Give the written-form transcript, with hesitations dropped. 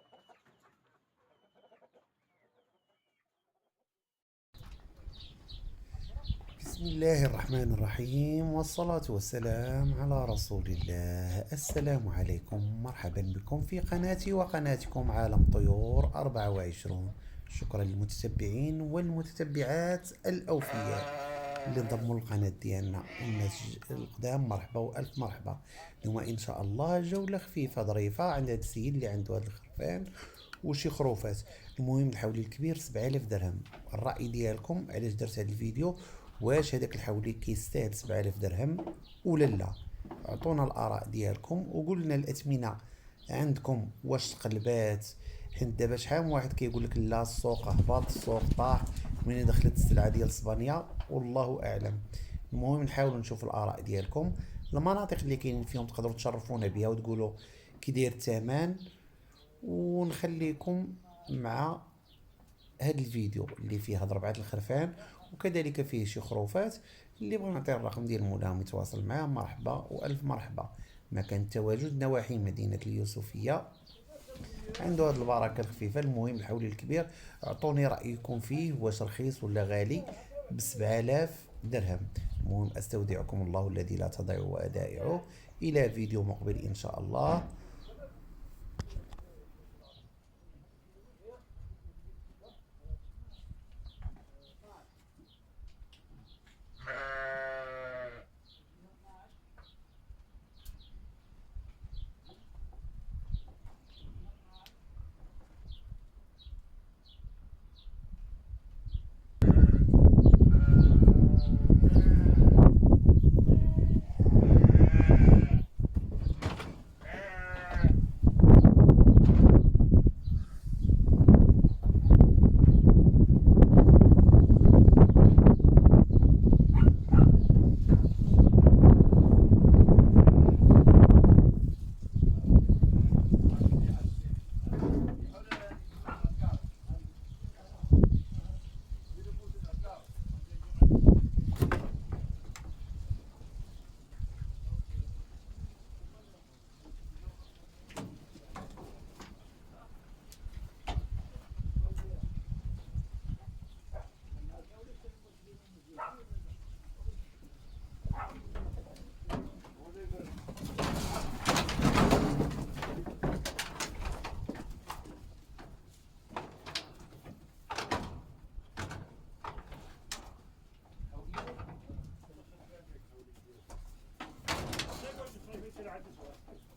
بسم الله الرحمن الرحيم، والصلاة والسلام على رسول الله. السلام عليكم، مرحبا بكم في قناتي وقناتكم عالم طيور 24. شكرا للمتتبعين والمتتبعات الأوفياء اللي انضموا للقناة ديالنا، والناس القدام مرحبا وألف مرحبا. اليوم إن شاء الله جولة خفيفة ظريفة عند هذا السيد اللي عنده هاد الخرفان وشي خروفات. المهم الحولي الكبير 7000 درهم. الرأي ديالكم علاش درت هذا الفيديو؟ واش هذاك الحولي كيستاهل 7000 درهم ولا لا؟ عطونا الآراء ديالكم وقولوا لنا الأثمنة عندكم واش تقلبات. حيت دابا شحال من واحد كيقول لك لا السوق هبط، السوق طاح من دخلت السلعة ديال اسبانيا، والله اعلم. المهم نحاولوا نشوف الآراء ديالكم، المناطق اللي كاينين فيهم تقدروا تشرفونا بها وتقولوا كي داير الثمن، ونخليكم مع هذا الفيديو اللي فيه هاد ربعة الخرفان، وكذلك فيه شي خروفات. اللي بغى نعطي الرقم ديال مولاهم يتواصل معاه، مرحبا والف مرحبا. مكان التواجد نواحي مدينة اليوسفية، عنده هاد البركة الخفيفة. المهم الحولي الكبير، اعطوني رأيكم فيه، واش رخيص ولا غالي ب7000 درهم. المهم استودعكم الله الذي لا تضيع ودائعه، الى فيديو مقبل ان شاء الله. Czego ci sobie tyle, a ty słuchasz?